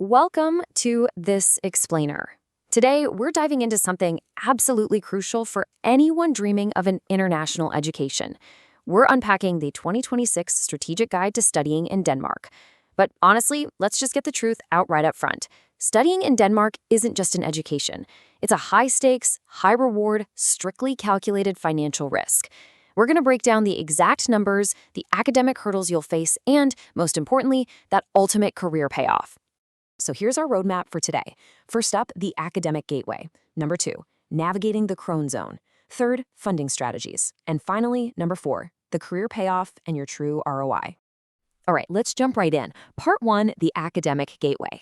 Welcome to This Explainer. Today, we're diving into something absolutely crucial for anyone dreaming of an international education. We're unpacking the 2026 Strategic Guide to Studying in Denmark. But honestly, let's just get the truth out right up front. Studying in Denmark isn't just an education. It's a high-stakes, high-reward, strictly calculated financial risk. We're going to break down the exact numbers, the academic hurdles you'll face, and, most importantly, that ultimate career payoff. So here's our roadmap for today. First up, the academic gateway. Number 2, navigating the Krone Zone. Third, funding strategies. And finally, number 4, the career payoff and your true ROI. All right, let's jump right in. Part 1, the academic gateway.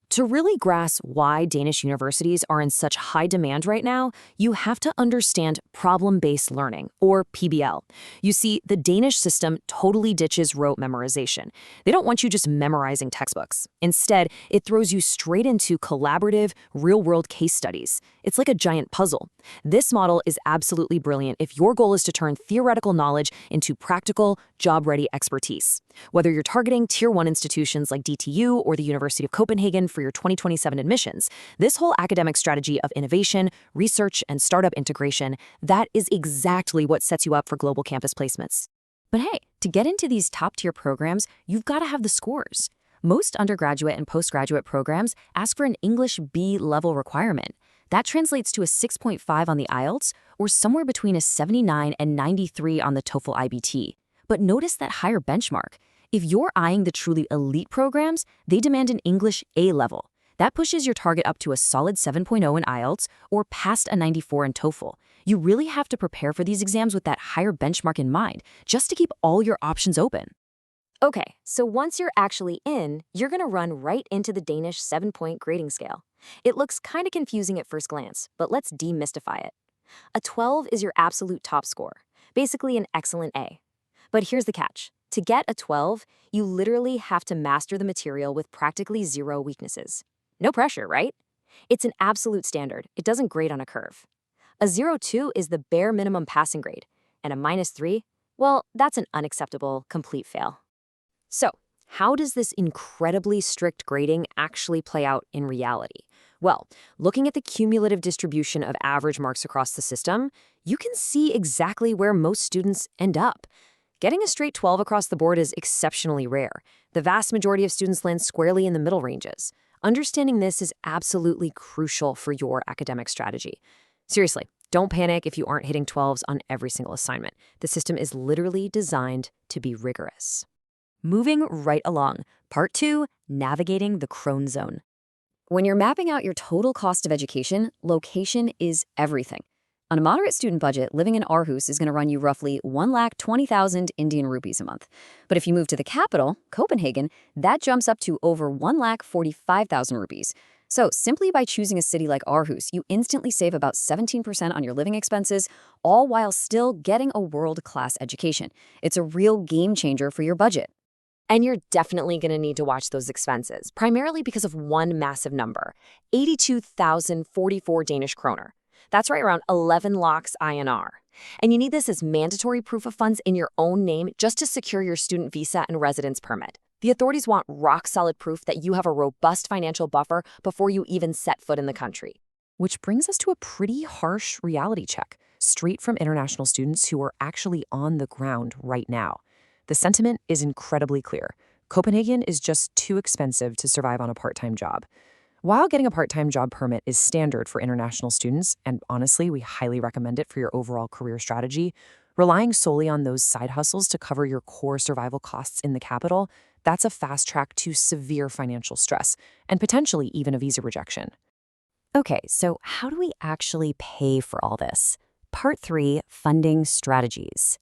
To really grasp why Danish universities are in such high demand right now, you have to understand problem-based learning, or PBL. You see, the Danish system totally ditches rote memorization. They don't want you just memorizing textbooks. Instead, it throws you straight into collaborative, real-world case studies. It's like a giant puzzle. This model is absolutely brilliant if your goal is to turn theoretical knowledge into practical, job-ready expertise. Whether you're targeting Tier 1 institutions like DTU or the University of Copenhagen for your 2027 admissions, this whole academic strategy of innovation, research, and startup integration, that is exactly what sets you up for global campus placements. But hey, to get into these top-tier programs, you've got to have the scores. Most undergraduate and postgraduate programs ask for an English B level requirement. That translates to a 6.5 on the IELTS, or somewhere between a 79 and 93 on the TOEFL IBT. But notice that higher benchmark. If you're eyeing the truly elite programs, they demand an English A level. That pushes your target up to a solid 7.0 in IELTS or past a 94 in TOEFL. You really have to prepare for these exams with that higher benchmark in mind, just to keep all your options open. Okay, so once you're actually in, you're going to run right into the Danish 7-point grading scale. It looks kind of confusing at first glance, but let's demystify it. A 12 is your absolute top score, basically an excellent A. But here's the catch. To get a 12, you literally have to master the material with practically zero weaknesses. No pressure, right? It's an absolute standard. It doesn't grade on a curve. A 0.2 is the bare minimum passing grade, and a -3, well, that's an unacceptable, complete fail. So, how does this incredibly strict grading actually play out in reality? Well, looking at the cumulative distribution of average marks across the system, you can see exactly where most students end up. Getting a straight 12 across the board is exceptionally rare. The vast majority of students land squarely in the middle ranges. Understanding this is absolutely crucial for your academic strategy. Seriously, don't panic if you aren't hitting 12s on every single assignment. The system is literally designed to be rigorous. Moving right along, Part 2, navigating the Krone Zone. When you're mapping out your total cost of education, location is everything. On a moderate student budget, living in Aarhus is going to run you roughly 1,20,000 Indian rupees a month. But if you move to the capital, Copenhagen, that jumps up to over 1,45,000 rupees. So simply by choosing a city like Aarhus, you instantly save about 17% on your living expenses, all while still getting a world-class education. It's a real game changer for your budget. And you're definitely going to need to watch those expenses, primarily because of one massive number, 82,044 Danish kroner. That's right around 11 lakhs INR. And you need this as mandatory proof of funds in your own name just to secure your student visa and residence permit. The authorities want rock-solid proof that you have a robust financial buffer before you even set foot in the country. Which brings us to a pretty harsh reality check, straight from international students who are actually on the ground right now. The sentiment is incredibly clear. Copenhagen is just too expensive to survive on a part-time job. While getting a part-time job permit is standard for international students, and honestly, we highly recommend it for your overall career strategy, relying solely on those side hustles to cover your core survival costs in the capital, that's a fast track to severe financial stress, and potentially even a visa rejection. Okay, so how do we actually pay for all this? Part 3, funding strategies.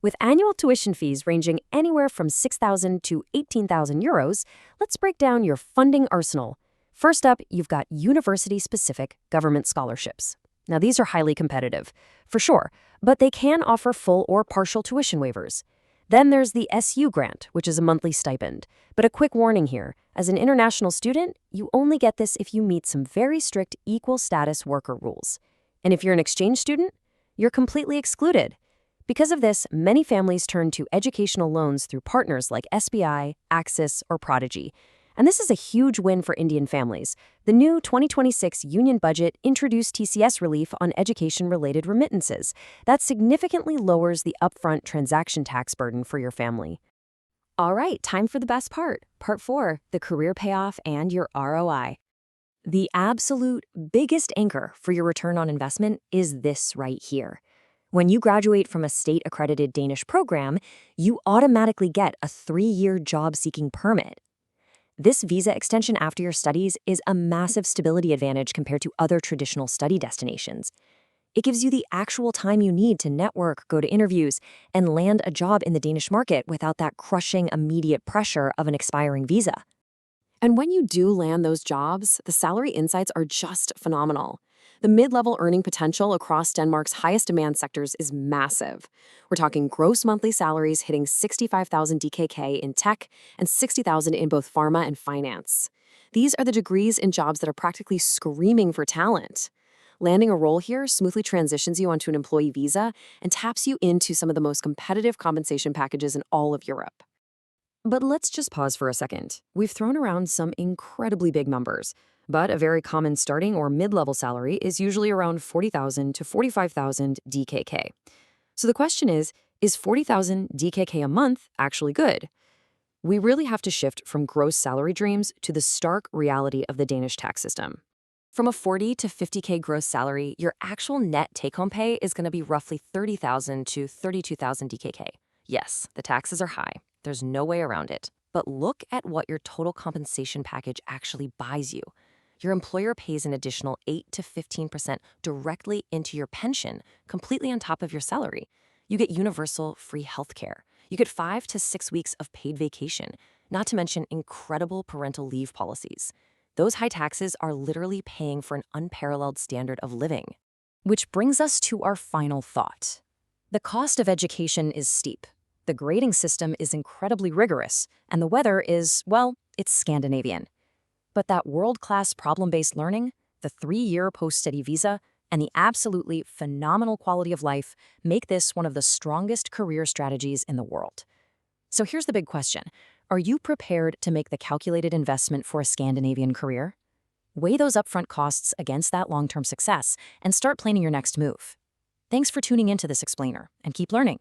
With annual tuition fees ranging anywhere from 6,000 to 18,000 euros, let's break down your funding arsenal. First up, you've got university-specific government scholarships. Now, these are highly competitive, for sure, but they can offer full or partial tuition waivers. Then there's the SU grant, which is a monthly stipend. But a quick warning here, as an international student, you only get this if you meet some very strict equal status worker rules. And if you're an exchange student, you're completely excluded. Because of this, many families turn to educational loans through partners like SBI, Axis, or Prodigy. And this is a huge win for Indian families. The new 2026 union budget introduced TCS relief on education-related remittances. That significantly lowers the upfront transaction tax burden for your family. All right, time for the best part. Part 4, the career payoff and your ROI. The absolute biggest anchor for your return on investment is this right here. When you graduate from a state-accredited Danish program, you automatically get a 3-year job-seeking permit. This visa extension after your studies is a massive stability advantage compared to other traditional study destinations. It gives you the actual time you need to network, go to interviews, and land a job in the Danish market without that crushing immediate pressure of an expiring visa. And when you do land those jobs, the salary insights are just phenomenal. The mid-level earning potential across Denmark's highest demand sectors is massive. We're talking gross monthly salaries hitting 65,000 DKK in tech and 60,000 in both pharma and finance. These are the degrees in jobs that are practically screaming for talent. Landing a role here smoothly transitions you onto an employee visa and taps you into some of the most competitive compensation packages in all of Europe. But let's just pause for a second. We've thrown around some incredibly big numbers, but a very common starting or mid-level salary is usually around 40,000 to 45,000 DKK. So the question is 40,000 DKK a month actually good? We really have to shift from gross salary dreams to the stark reality of the Danish tax system. From a 40 to 50K gross salary, your actual net take-home pay is going to be roughly 30,000 to 32,000 DKK. Yes, the taxes are high. There's no way around it. But look at what your total compensation package actually buys you. Your employer pays an additional 8 to 15% directly into your pension, completely on top of your salary. You get universal free healthcare. You get 5 to 6 weeks of paid vacation, not to mention incredible parental leave policies. Those high taxes are literally paying for an unparalleled standard of living. Which brings us to our final thought. The cost of education is steep. The grading system is incredibly rigorous, and the weather is, well, it's Scandinavian. But that world-class problem-based learning, the 3-year post-study visa, and the absolutely phenomenal quality of life make this one of the strongest career strategies in the world. So here's the big question. Are you prepared to make the calculated investment for a Scandinavian career? Weigh those upfront costs against that long-term success and start planning your next move. Thanks for tuning into this explainer, and keep learning.